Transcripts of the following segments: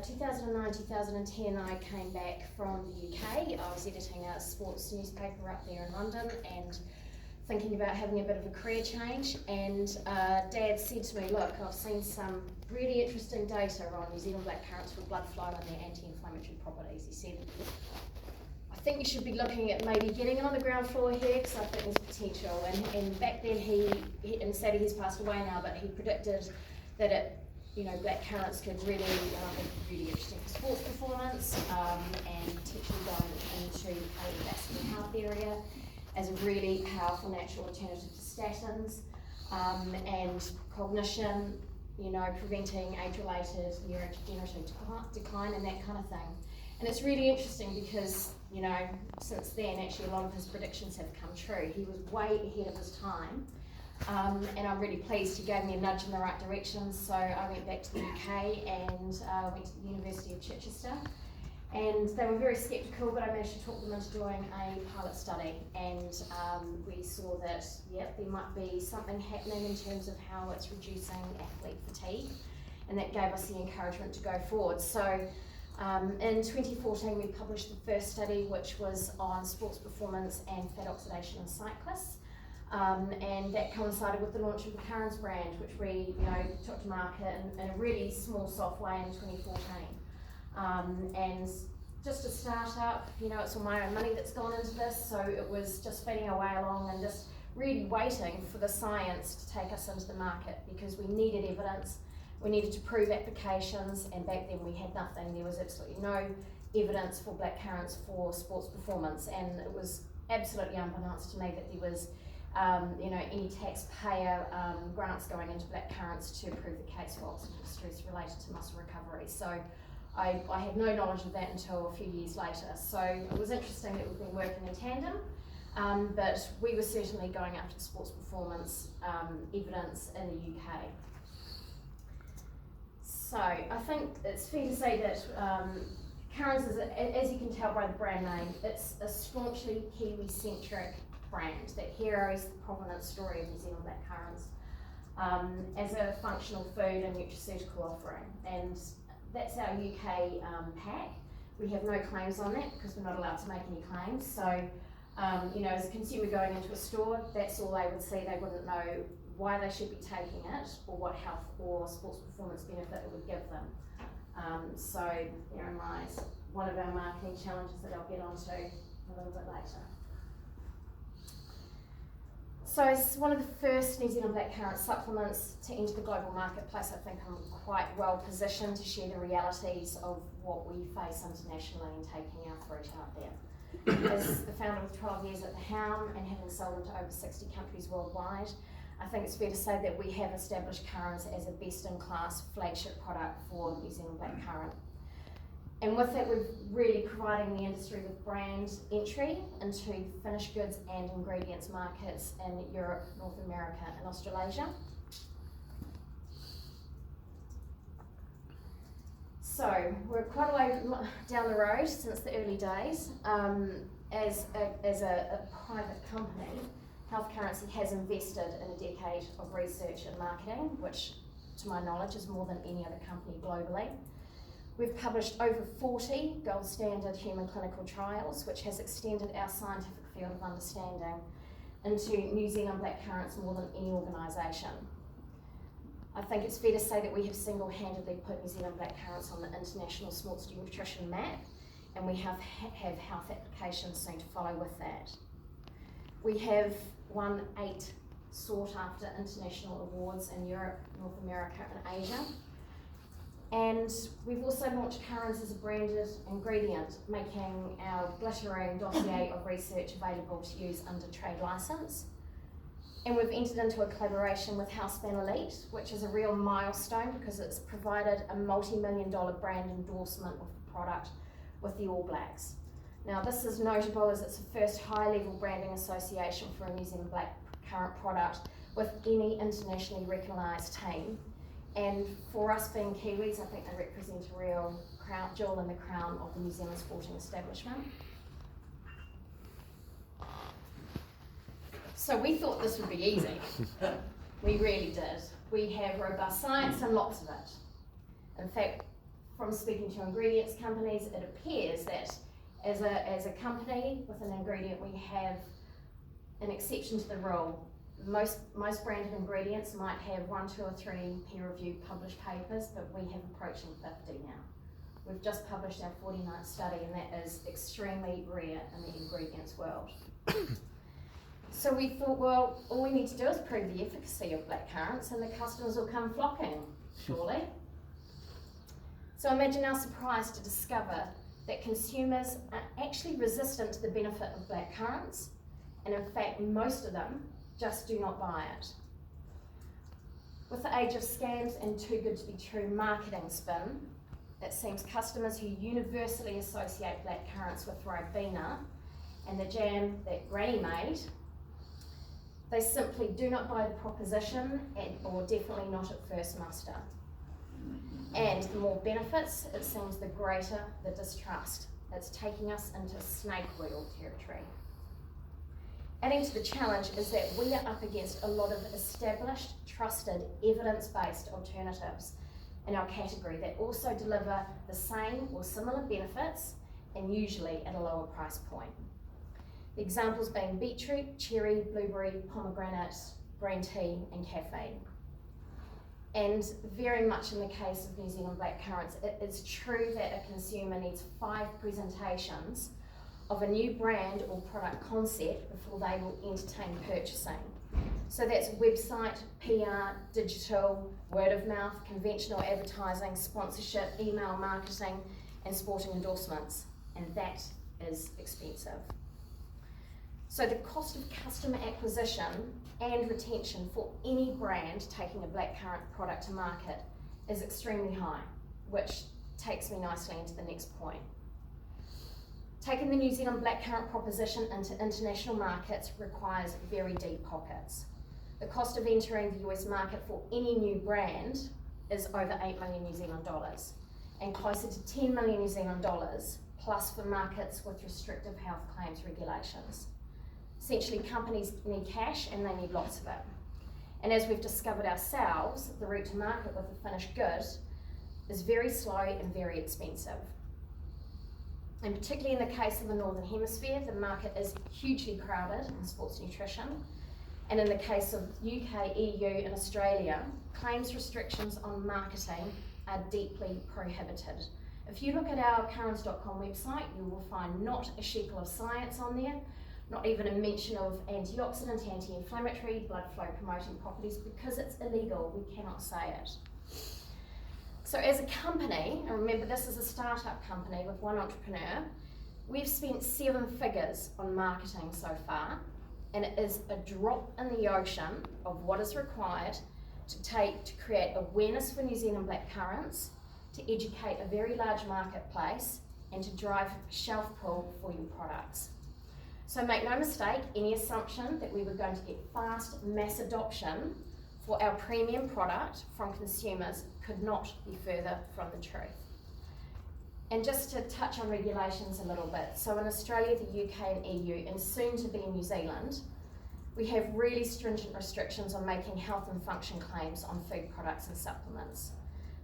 2009-2010 I came back from the UK. I was editing a sports newspaper up there in London and thinking about having a bit of a career change, and Dad said to me, look, I've seen some really interesting data on New Zealand blackcurrants for blood flow and their anti-inflammatory properties. He said, I think you should be looking at maybe getting it on the ground floor here because I think there's potential. And back then and sadly he's passed away now, but he predicted that blackcurrants could really be really interesting for sports performance and potentially going into cardiovascular health area as a really powerful natural alternative to statins, and cognition, preventing age-related neurodegenerative decline and that kind of thing. And it's really interesting because, since then actually a lot of his predictions have come true. He was way ahead of his time. And I'm really pleased he gave me a nudge in the right direction. So I went back to the UK and went to the University of Chichester. And they were very sceptical, but I managed to talk them into doing a pilot study. And we saw that, there might be something happening in terms of how it's reducing athlete fatigue. And that gave us the encouragement to go forward. So in 2014, we published the first study, which was on sports performance and fat oxidation in cyclists. And that coincided with the launch of the Currans brand, which we took to market in a really small, soft way in 2014. And just a start-up, it's all my own money that's gone into this, so it was just feeding our way along and just really waiting for the science to take us into the market, because we needed evidence, we needed to prove applications, and back then we had nothing. There was absolutely no evidence for blackcurrants for sports performance, and it was absolutely unbeknownst to me that there was any taxpayer grants going into blackcurrants to prove the case for oxidative stress related to muscle recovery. So I had no knowledge of that until a few years later. So it was interesting that we've been working in tandem, but we were certainly going after the sports performance evidence in the UK. So I think it's fair to say that Currans is, as you can tell by the brand name, it's a staunchly Kiwi-centric brand that heroes the provenance story of New Zealand blackcurrants as a functional food and nutraceutical offering. And that's our UK pack. We have no claims on that because we're not allowed to make any claims. So, as a consumer going into a store, that's all they would see. They wouldn't know why they should be taking it or what health or sports performance benefit it would give them. So therein lies one of our marketing challenges that I'll get onto a little bit later. So as one of the first New Zealand blackcurrant supplements to enter the global marketplace, I think I'm quite well positioned to share the realities of what we face internationally in taking our fruit out there. As the founder with 12 years at the helm and having sold into over 60 countries worldwide, I think it's fair to say that we have established Currans as a best-in-class flagship product for New Zealand blackcurrant. And with that, we're really providing the industry with brand entry into finished goods and ingredients markets in Europe, North America and Australasia. So we're quite a way down the road since the early days. As a private company, Health Currency has invested in a decade of research and marketing, which to my knowledge is more than any other company globally. We've published over 40 gold standard human clinical trials, which has extended our scientific field of understanding into New Zealand blackcurrants more than any organisation. I think it's fair to say that we have single-handedly put New Zealand blackcurrants on the international sports nutrition map, and we have health applications soon to follow with that. We have won 8 sought-after international awards in Europe, North America and Asia. And we've also launched Currans as a branded ingredient, making our glittering dossier of research available to use under trade licence. And we've entered into a collaboration with Housespan Elite, which is a real milestone because it's provided a multi-million-dollar brand endorsement of the product with the All Blacks. Now this is notable as it's the first high-level branding association for a New Zealand blackcurrant product with any internationally recognised team. And for us being Kiwis, I think they represent a real jewel in the crown of the New Zealand sporting establishment. So we thought this would be easy. We really did. We have robust science and lots of it. In fact, from speaking to ingredients companies, it appears that as a company with an ingredient, we have an exception to the rule. Most branded ingredients might have 1, 2 or 3 peer-reviewed published papers, but we have approaching 50 now. We've just published our 49th study, and that is extremely rare in the ingredients world. So we thought, well, all we need to do is prove the efficacy of black currants and the customers will come flocking, surely. So imagine our surprise to discover that consumers are actually resistant to the benefit of black currants, and in fact, most of them just do not buy it. With the age of scams and too good to be true marketing spin, it seems customers who universally associate black currants with Ribena and the jam that Granny made, they simply do not buy the proposition or definitely not at first muster. And the more benefits, it seems the greater the distrust. It's taking us into snake oil territory. Adding to the challenge is that we are up against a lot of established, trusted, evidence-based alternatives in our category that also deliver the same or similar benefits and usually at a lower price point. The examples being beetroot, cherry, blueberry, pomegranate, green tea and caffeine. And very much in the case of New Zealand black currants, it is true that a consumer needs 5 presentations of a new brand or product concept before they will entertain purchasing. So that's website, PR, digital, word of mouth, conventional advertising, sponsorship, email marketing, and sporting endorsements. And that is expensive. So the cost of customer acquisition and retention for any brand taking a black currant product to market is extremely high, which takes me nicely into the next point. Taking the New Zealand black currant proposition into international markets requires very deep pockets. The cost of entering the US market for any new brand is over 8 million New Zealand dollars and closer to 10 million New Zealand dollars plus for markets with restrictive health claims regulations. Essentially, companies need cash and they need lots of it. And as we've discovered ourselves, the route to market with a finished good is very slow and very expensive. And particularly in the case of the Northern Hemisphere, the market is hugely crowded in sports nutrition. And in the case of UK, EU and Australia, claims restrictions on marketing are deeply prohibited. If you look at our currants.com website, you will find not a shekel of science on there, not even a mention of antioxidant, anti-inflammatory, blood flow promoting properties, because it's illegal, we cannot say it. So as a company, and remember this is a startup company with one entrepreneur, we've spent 7 figures on marketing so far, and it is a drop in the ocean of what is required to create awareness for New Zealand black currants, to educate a very large marketplace, and to drive shelf pull for your products. So make no mistake, any assumption that we were going to get fast mass adoption for our premium product from consumers could not be further from the truth. And just to touch on regulations a little bit, so in Australia, the UK and EU, and soon to be in New Zealand, we have really stringent restrictions on making health and function claims on food products and supplements.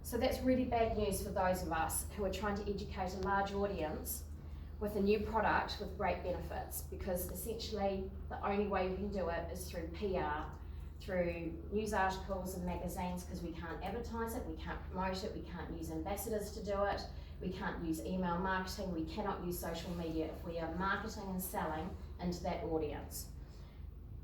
So that's really bad news for those of us who are trying to educate a large audience with a new product with great benefits, because essentially the only way we can do it is through PR, through news articles and magazines, because we can't advertise it, we can't promote it, we can't use ambassadors to do it, we can't use email marketing, we cannot use social media if we are marketing and selling into that audience.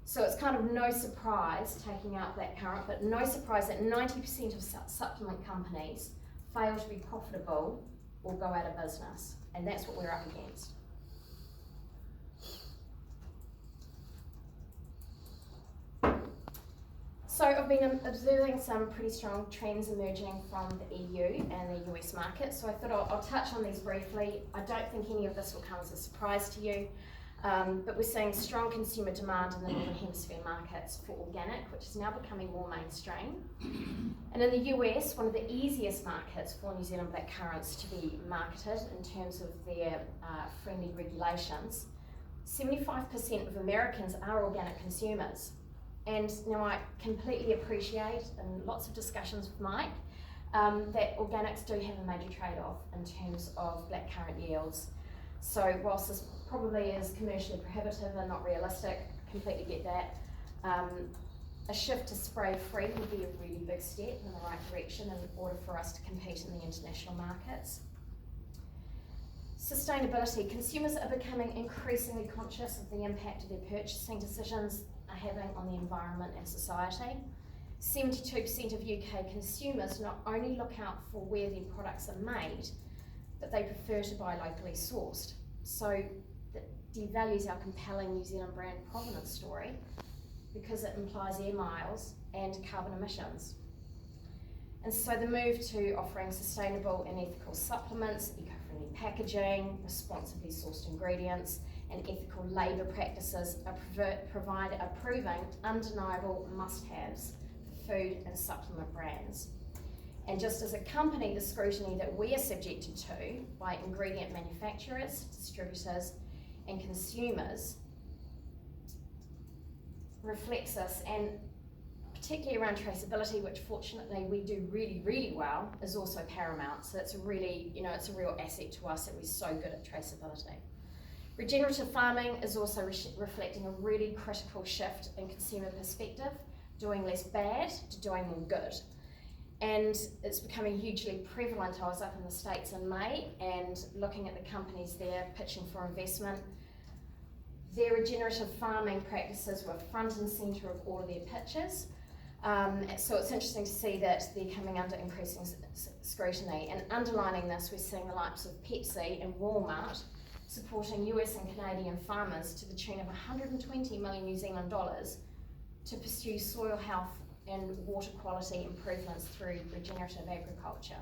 So it's kind of no surprise taking out black currant, but no surprise that 90% of supplement companies fail to be profitable or go out of business. And that's what we're up against. So I've been observing some pretty strong trends emerging from the EU and the US market, so I thought I'll touch on these briefly. I don't think any of this will come as a surprise to you, but we're seeing strong consumer demand in the Northern Hemisphere markets for organic, which is now becoming more mainstream. And in the US, one of the easiest markets for New Zealand black currants to be marketed in terms of their friendly regulations, 75% of Americans are organic consumers. And now I completely appreciate, and lots of discussions with Mike, that organics do have a major trade-off in terms of blackcurrant yields. So whilst this probably is commercially prohibitive and not realistic, completely get that, a shift to spray-free would be a really big step in the right direction in order for us to compete in the international markets. Sustainability. Consumers are becoming increasingly conscious of the impact of their purchasing decisions are having on the environment and society. 72% of UK consumers not only look out for where their products are made, but they prefer to buy locally sourced. So that devalues our compelling New Zealand brand provenance story because it implies air miles and carbon emissions. And so the move to offering sustainable and ethical supplements, eco-friendly packaging, responsibly sourced ingredients, and ethical labour practices are proving undeniable must-haves for food and supplement brands. And just as a company, the scrutiny that we are subjected to by ingredient manufacturers, distributors, and consumers reflects us, and particularly around traceability, which fortunately we do really, really well, is also paramount. So it's a really, it's a real asset to us that we're so good at traceability. Regenerative farming is also reflecting a really critical shift in consumer perspective, doing less bad to doing more good. And it's becoming hugely prevalent. I was up in the States in May and looking at the companies there pitching for investment. Their regenerative farming practices were front and centre of all of their pitches. So it's interesting to see that they're coming under increasing scrutiny. And underlining this, we're seeing the likes of Pepsi and Walmart supporting US and Canadian farmers to the tune of 120 million New Zealand dollars to pursue soil health and water quality improvements through regenerative agriculture.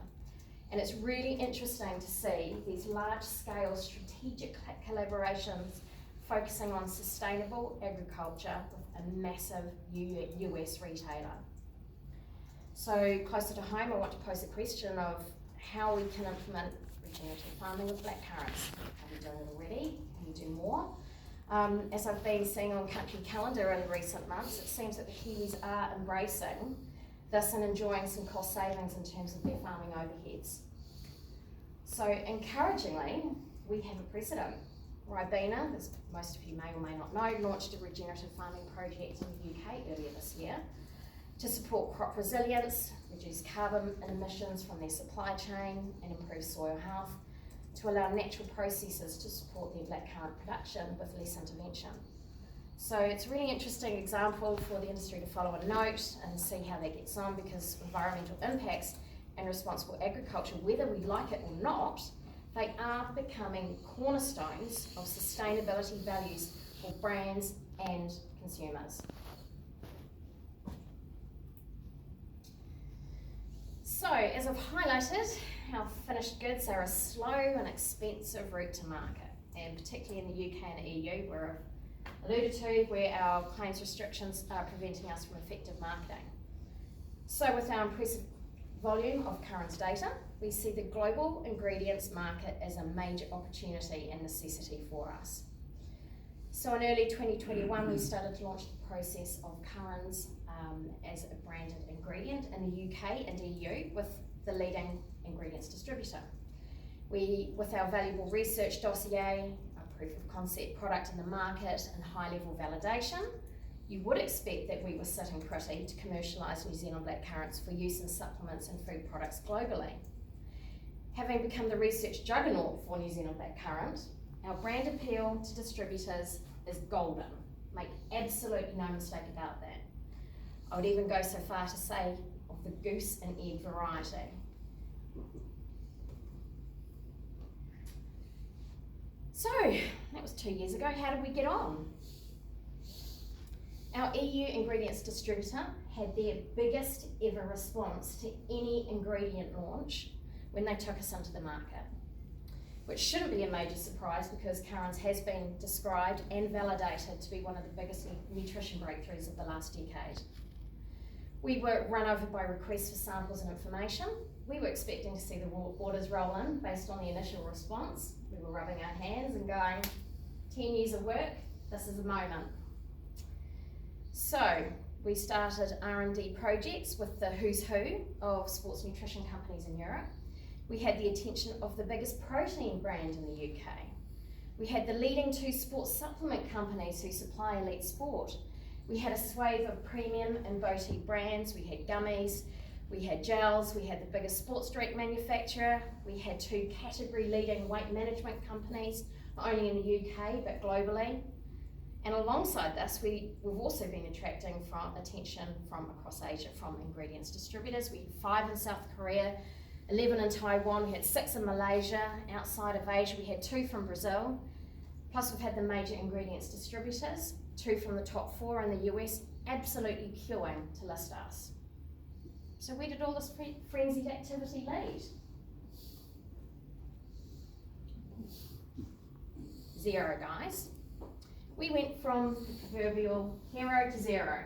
And it's really interesting to see these large-scale strategic collaborations focusing on sustainable agriculture with a massive US retailer. So closer to home, I want to pose a question of how we can implement regenerative farming with blackcurrants. Are we doing it already? Can we do more? As I've been seeing on Country Calendar in recent months, it seems that the Kiwis are embracing this and enjoying some cost savings in terms of their farming overheads. So encouragingly, we have a precedent. Ribena, as most of you may or may not know, launched a regenerative farming project in the UK earlier this year to support crop resilience, reduce carbon emissions from their supply chain and improve soil health, to allow natural processes to support their blackcurrant production with less intervention. So it's a really interesting example for the industry to follow and note and see how that gets on, because environmental impacts and responsible agriculture, whether we like it or not, they are becoming cornerstones of sustainability values for brands and consumers. So, as I've highlighted, our finished goods are a slow and expensive route to market, and particularly in the UK and EU, where I've alluded to, where our claims restrictions are preventing us from effective marketing. So with our impressive volume of current data, we see the global ingredients market as a major opportunity and necessity for us. So in early 2021, we started to launch the process of currants as a branded ingredient in the UK and EU with the leading ingredients distributor. With our valuable research dossier, a proof of concept product in the market and high level validation, you would expect that we were sitting pretty to commercialise New Zealand blackcurrants for use in supplements and food products globally. Having become the research juggernaut for New Zealand blackcurrant, our brand appeal to distributors is golden. Make absolutely no mistake about that. I would even go so far to say of the goose and egg variety. So, that was 2 years ago. How did we get on? Our EU ingredients distributor had their biggest ever response to any ingredient launch when they took us into the market, which shouldn't be a major surprise because currants has been described and validated to be one of the biggest nutrition breakthroughs of the last decade. We were run over by requests for samples and information. We were expecting to see the orders roll in based on the initial response. We were rubbing our hands and going, 10 years of work, this is a moment. So, We started R&D projects with the who's who of sports nutrition companies in Europe. We had the attention of the biggest protein brand in the UK. We had the leading 2 sports supplement companies who supply elite sport. We had a swathe of premium and boutique brands. We had gummies, we had gels, we had the biggest sports drink manufacturer. We had 2 category leading weight management companies, not only in the UK but globally. And alongside this, we've also been attracting attention from across Asia from ingredients distributors. We had 5 in South Korea, 11 in Taiwan, we had 6 in Malaysia. Outside of Asia, we had 2 from Brazil. Plus we've had the major ingredients distributors, 2 from the top 4 in the US, absolutely queuing to list us. So where did all this frenzied activity lead? 0, guys. We went from the proverbial hero to 0.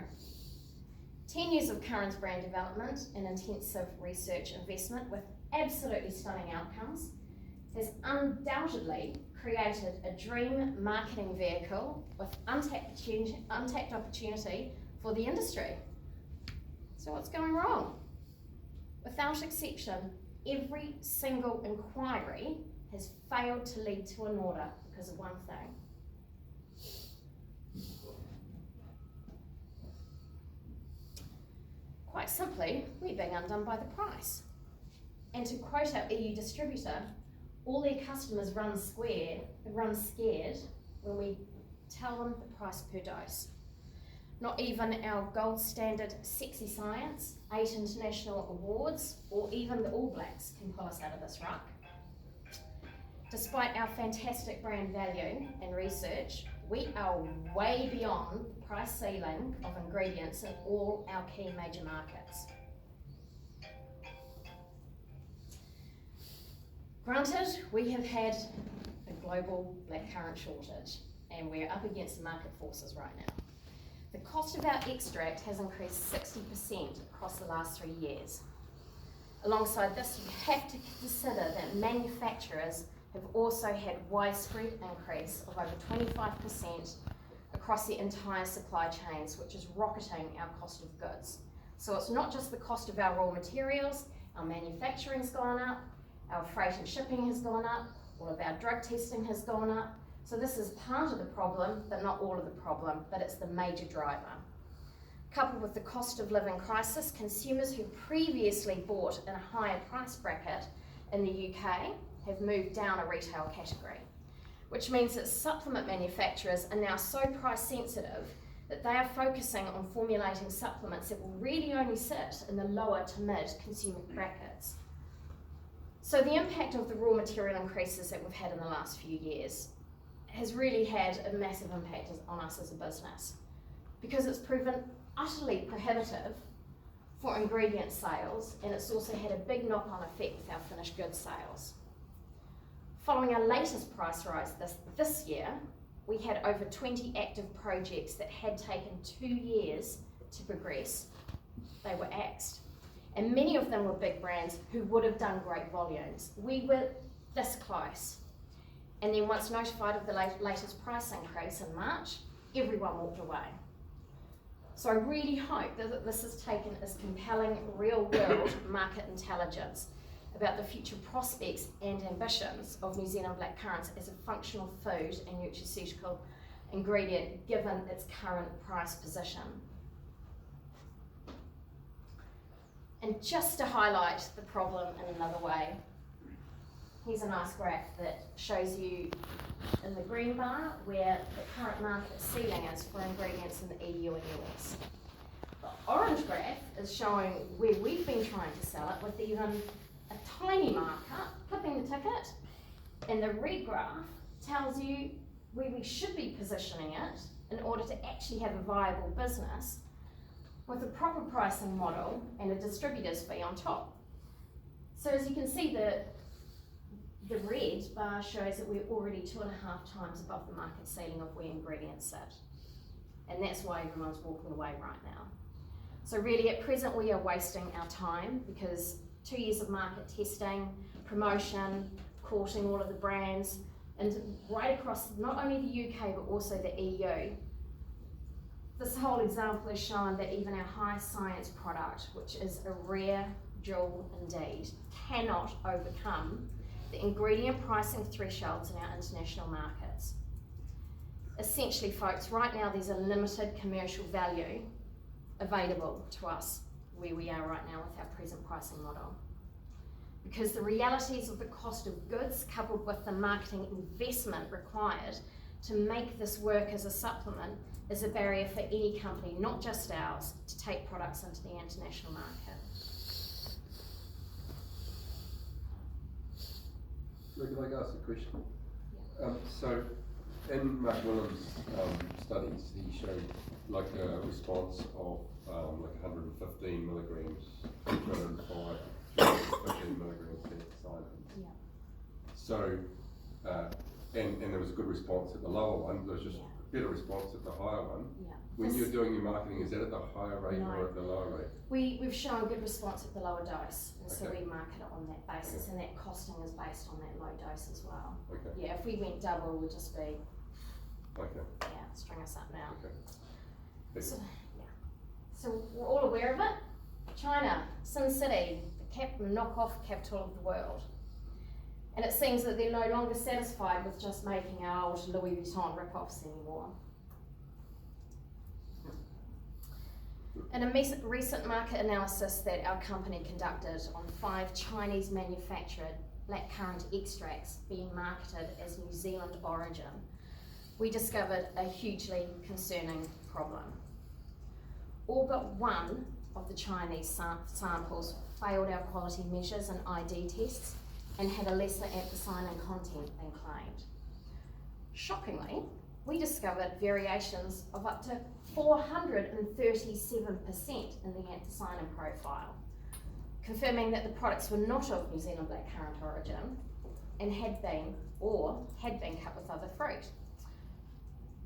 10 years of current brand development and intensive research investment with absolutely stunning outcomes has undoubtedly created a dream marketing vehicle with untapped opportunity for the industry. So what's going wrong? Without exception, every single inquiry has failed to lead to an order because of one thing. Quite simply, we're being undone by the price. And to quote our EU distributor, all their customers run scared when we tell them the price per dose. Not even our gold standard sexy science, 8 international awards, or even the All Blacks can pull us out of this ruck. Despite our fantastic brand value and research, we are way beyond the price ceiling of ingredients in all our key major markets. Granted, we have had a global blackcurrant shortage and we're up against the market forces right now. The cost of our extract has increased 60% across the last 3 years. Alongside this, you have to consider that manufacturers have also had widespread increase of over 25% across the entire supply chains, which is rocketing our cost of goods. So it's not just the cost of our raw materials, our manufacturing's gone up, our freight and shipping has gone up, all of our drug testing has gone up. So this is part of the problem, but not all of the problem, but it's the major driver. Coupled with the cost of living crisis, consumers who previously bought in a higher price bracket in the UK have moved down a retail category, which means that supplement manufacturers are now so price sensitive that they are focusing on formulating supplements that will really only sit in the lower to mid consumer brackets. So the impact of the raw material increases that we've had in the last few years has really had a massive impact on us as a business, because it's proven utterly prohibitive for ingredient sales, and it's also had a big knock-on effect with our finished goods sales. Following our latest price rise this year, we had over 20 active projects that had taken 2 years to progress. They were axed. And many of them were big brands who would have done great volumes. We were this close. And then once notified of the latest price increase in March, everyone walked away. So I really hope that this is taken as compelling real-world market intelligence about the future prospects and ambitions of New Zealand blackcurrants as a functional food and nutraceutical ingredient given its current price position. And just to highlight the problem in another way, here's a nice graph that shows you in the green bar where the current market ceiling is for ingredients in the EU and US. The orange graph is showing where we've been trying to sell it with even a tiny markup, clipping the ticket, and the red graph tells you where we should be positioning it in order to actually have a viable business with a proper pricing model and a distributor's fee on top. So as you can see, the red bar shows that we're already 2.5 times above the market ceiling of where ingredients sit. And that's why everyone's walking away right now. So really at present we are wasting our time because 2 years of market testing, promotion, courting all of the brands, and right across not only the UK but also the EU, This whole example has shown that even our high science product, which is a rare jewel indeed, cannot overcome the ingredient pricing thresholds in our international markets. Essentially, folks, right now there's a limited commercial value available to us where we are right now with our present pricing model. Because the realities of the cost of goods coupled with the marketing investment required to make this work as a supplement is a barrier for any company, not just ours, to take products into the international market. Look, can I ask a question? Yeah. So, in Mark Willem's studies, he showed like a response of like 115 milligrams, 205, 315 milligrams psilocybin. Yeah. So, and there was a good response at the lower one. There was just a better response at the higher one. Yeah. When you're doing your marketing, is that at the higher rate No. or at the lower rate? We've shown good response at the lower dose, and so Okay. we market it on that basis, and that costing is based on that low dose as well. Okay. Yeah, if we went double, it would just be, Okay. yeah, string us up now. Okay. So, yeah. So we're all aware of it. China, Sin City, the knockoff capital of the world. And it seems that they're no longer satisfied with just making our old Louis Vuitton rip-offs anymore. In a recent market analysis that our company conducted on 5 Chinese manufactured blackcurrant extracts being marketed as New Zealand origin, we discovered a hugely concerning problem. All but one of the Chinese samples failed our quality measures and ID tests and had a lesser anthocyanin content than claimed. Shockingly, we discovered variations of up to 437% in the anthocyanin profile, confirming that the products were not of New Zealand blackcurrant origin and had been cut with other fruit.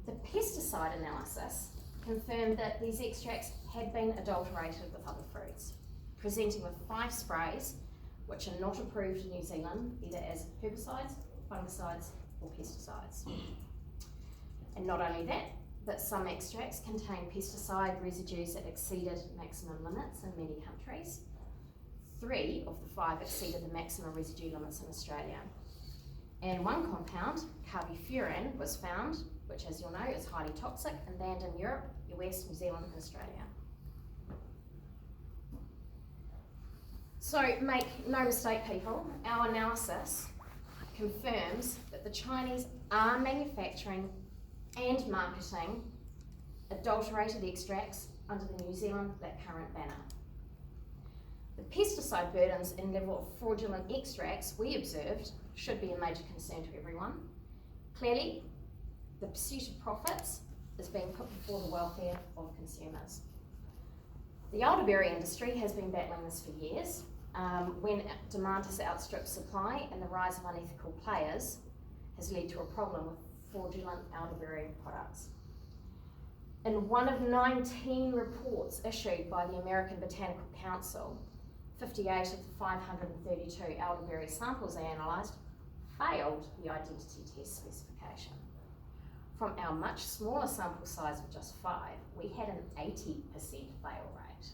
The pesticide analysis confirmed that these extracts had been adulterated with other fruits, presenting with 5 sprays which are not approved in New Zealand, either as herbicides, fungicides, or pesticides. And not only that, but some extracts contain pesticide residues that exceeded maximum limits in many countries. 3 of the 5 exceeded the maximum residue limits in Australia. And one compound, carbofuran, was found, which as you'll know is highly toxic and banned in Europe, US, New Zealand and Australia. So make no mistake people, our analysis confirms that the Chinese are manufacturing and marketing adulterated extracts under the New Zealand blackcurrant banner. The pesticide burdens and level of fraudulent extracts we observed should be a major concern to everyone. Clearly, the pursuit of profits is being put before the welfare of consumers. The elderberry industry has been battling this for years. When demand has outstripped supply and the rise of unethical players has led to a problem with fraudulent elderberry products. In one of 19 reports issued by the American Botanical Council, 58 of the 532 elderberry samples they analysed failed the identity test specification. From our much smaller sample size of just 5, we had an 80% fail rate.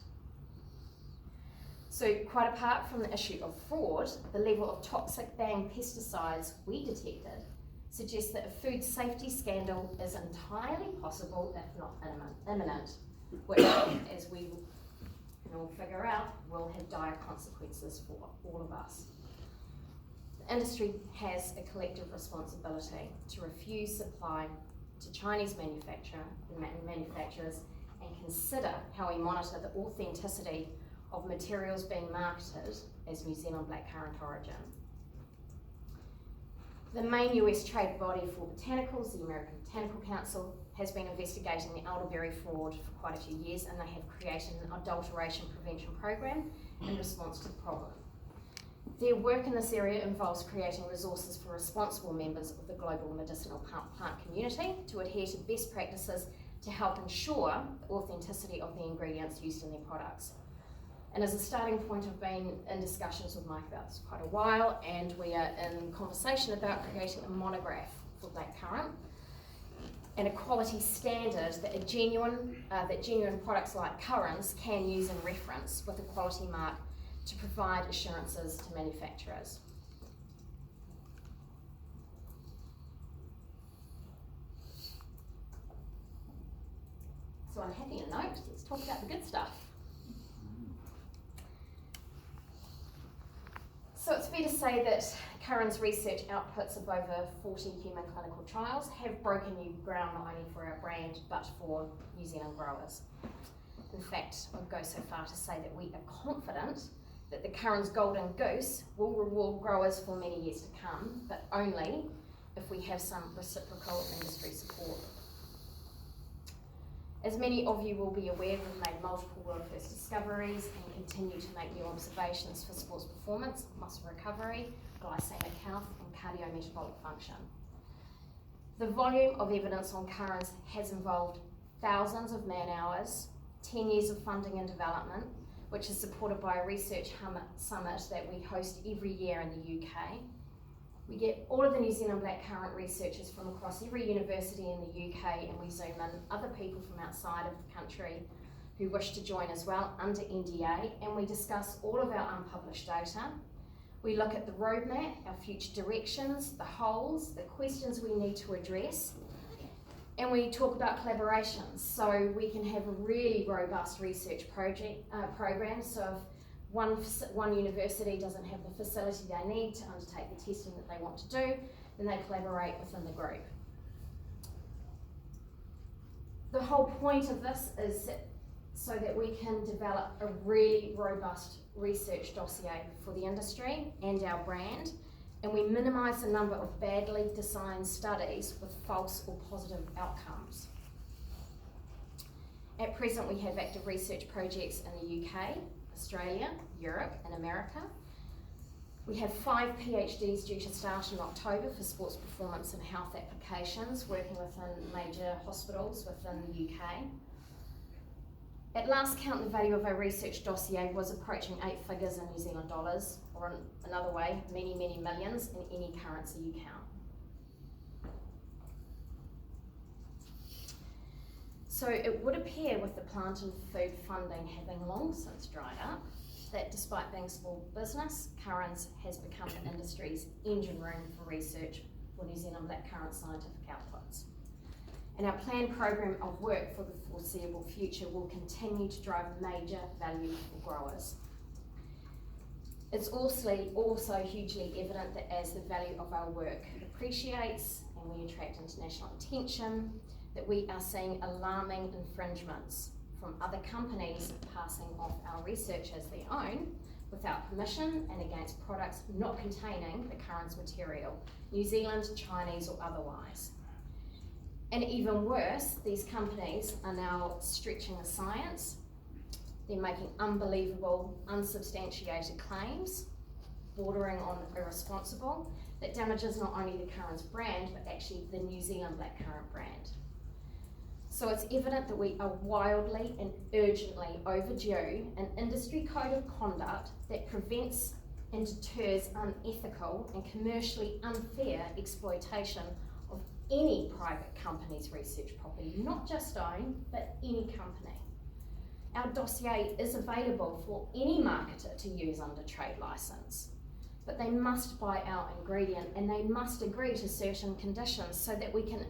So quite apart from the issue of fraud, the level of toxic banned pesticides we detected suggests that a food safety scandal is entirely possible, if not imminent, which, as we can all figure out, will have dire consequences for all of us. The industry has a collective responsibility to refuse supply to Chinese manufacturers and consider how we monitor the authenticity of materials being marketed as New Zealand blackcurrant origin. The main US trade body for botanicals, the American Botanical Council, has been investigating the elderberry fraud for quite a few years, and they have created an adulteration prevention program in response to the problem. Their work in this area involves creating resources for responsible members of the global medicinal plant community to adhere to best practices to help ensure the authenticity of the ingredients used in their products. And as a starting point, I've been in discussions with Mike about this quite a while, and we are in conversation about creating a monograph for blackcurrant. and a quality standard that genuine products like Curran's can use and reference with a quality mark to provide assurances to manufacturers. So on a happier note, let's talk about the good stuff. So it's fair to say that Curran's research outputs of over 40 human clinical trials have broken new ground not only for our brand but for New Zealand growers. In fact, I'd go so far to say that we are confident that the Curran's Golden Goose will reward growers for many years to come, but only if we have some reciprocal industry support. As many of you will be aware, we've made multiple world first discoveries and continue to make new observations for sports performance, muscle recovery, glycemic health and cardiometabolic function. The volume of evidence on Curran's has involved thousands of man hours, 10 years of funding and development, which is supported by a research summit that we host every year in the UK. We get all of the New Zealand black currant researchers from across every university in the UK, and we zoom in other people from outside of the country who wish to join as well under NDA, and we discuss all of our unpublished data. We look at the roadmap, our future directions, the holes, the questions we need to address, and we talk about collaborations so we can have a really robust research program. So if one university doesn't have the facility they need to undertake the testing that they want to do, then they collaborate within the group. The whole point of this is so that we can develop a really robust research dossier for the industry and our brand, and we minimise the number of badly designed studies with false or positive outcomes. At present, we have active research projects in the UK, Australia, Europe and America. We have 5 PhDs due to start in October for sports performance and health applications, working within major hospitals within the UK. At last count, the value of our research dossier was approaching 8 figures in New Zealand dollars, or in another way, many, many millions in any currency you count. So it would appear with the plant and food funding having long since dried up, that despite being a small business, Curran's has become the industry's engine room for research for New Zealand blackcurrant scientific outputs. And our planned program of work for the foreseeable future will continue to drive major value for growers. It's also hugely evident that as the value of our work appreciates and we attract international attention, that we are seeing alarming infringements from other companies passing off our research as their own without permission and against products not containing the Curran's material, New Zealand, Chinese or otherwise. And even worse, these companies are now stretching the science. They're making unbelievable, unsubstantiated claims, bordering on irresponsible, that damages not only the Curran's brand, but actually the New Zealand blackcurrant brand. So it's evident that we are wildly and urgently overdue an industry code of conduct that prevents and deters unethical and commercially unfair exploitation of any private company's research property, not just owned, but any company. Our dossier is available for any marketer to use under trade license, but they must buy our ingredient and they must agree to certain conditions so that we can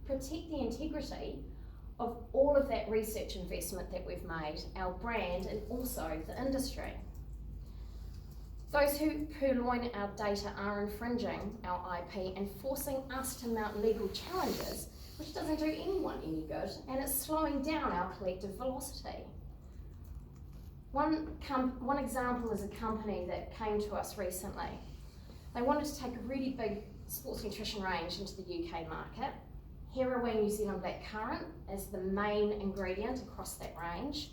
protect the integrity of all of that research investment that we've made, our brand and also the industry. Those who purloin our data are infringing our IP and forcing us to mount legal challenges, which doesn't do anyone any good, and it's slowing down our collective velocity. One example is a company that came to us recently. They wanted to take a really big sports nutrition range into the UK market. Heroine New Zealand blackcurrant as the main ingredient across that range.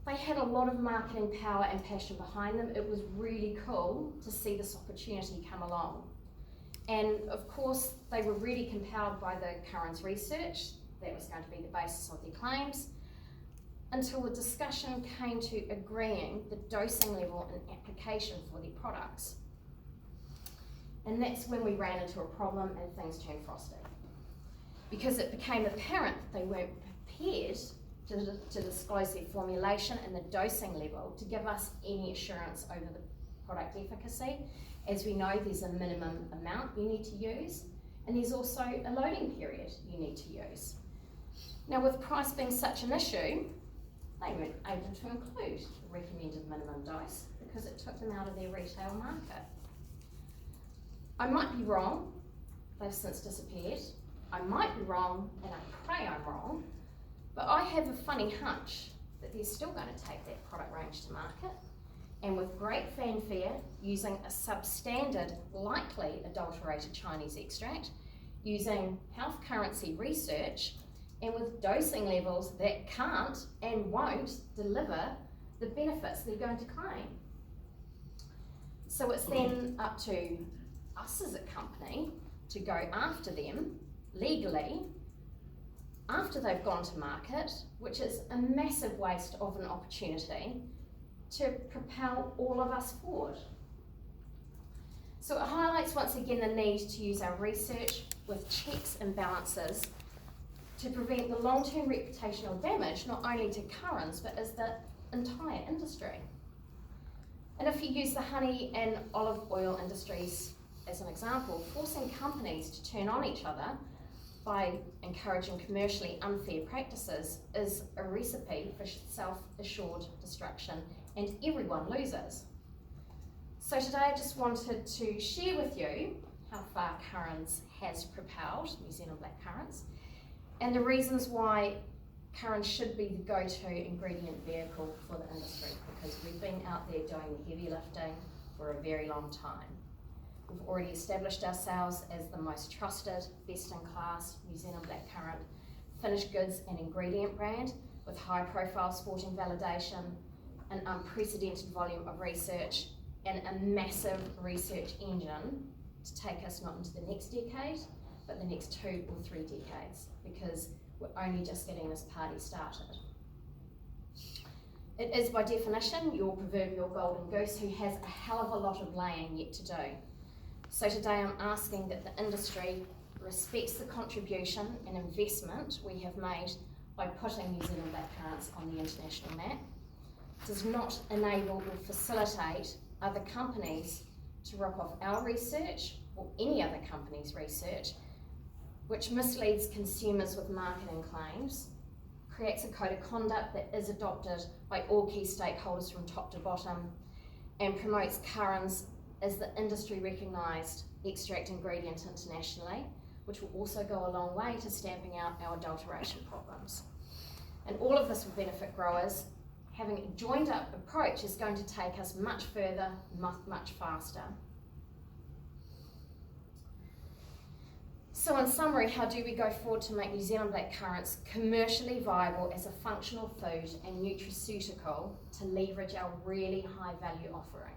They had a lot of marketing power and passion behind them. It was really cool to see this opportunity come along. And of course, they were really compelled by the Curran's research that was going to be the basis of their claims, until the discussion came to agreeing the dosing level and application for their products. And that's when we ran into a problem and things turned frosty. because it became apparent that they weren't prepared to disclose their formulation and the dosing level to give us any assurance over the product efficacy. As we know, there's a minimum amount you need to use, and there's also a loading period you need to use. Now, with price being such an issue, they weren't able to include the recommended minimum dose because it took them out of their retail market. I might be wrong, they've since disappeared. I might be wrong, and I pray I'm wrong, but I have a funny hunch that they're still going to take that product range to market, and with great fanfare, using a substandard, likely adulterated Chinese extract, using health currency research, and with dosing levels that can't and won't deliver the benefits they're going to claim. So it's then up to us as a company to go after them legally after they've gone to market, which is a massive waste of an opportunity to propel all of us forward. So it highlights once again the need to use our research with checks and balances to prevent the long-term reputational damage, not only to Currans, but as the entire industry. And if you use the honey and olive oil industries as an example, forcing companies to turn on each other by encouraging commercially unfair practices is a recipe for self-assured destruction, and everyone loses. So today I just wanted to share with you how far Currans has propelled New Zealand black currants, and the reasons why Currans should be the go-to ingredient vehicle for the industry, because we've been out there doing the heavy lifting for a very long time. We've already established ourselves as the most trusted, best-in-class New Zealand blackcurrant finished goods and ingredient brand with high-profile sporting validation, an unprecedented volume of research, and a massive research engine to take us not into the next decade, but the next 2 or 3 decades, because we're only just getting this party started. It is by definition your proverbial golden goose who has a hell of a lot of laying yet to do. So today I'm asking that the industry respects the contribution and investment we have made by putting New Zealand blackcurrants on the international map, does not enable or facilitate other companies to rip off our research or any other company's research, which misleads consumers with marketing claims, creates a code of conduct that is adopted by all key stakeholders from top to bottom, and promotes Currans as the industry recognised extract ingredient internationally, which will also go a long way to stamping out our adulteration problems. And all of this will benefit growers. Having a joined up approach is going to take us much further, much faster. So in summary, how do we go forward to make New Zealand blackcurrants commercially viable as a functional food and nutraceutical to leverage our really high value offering?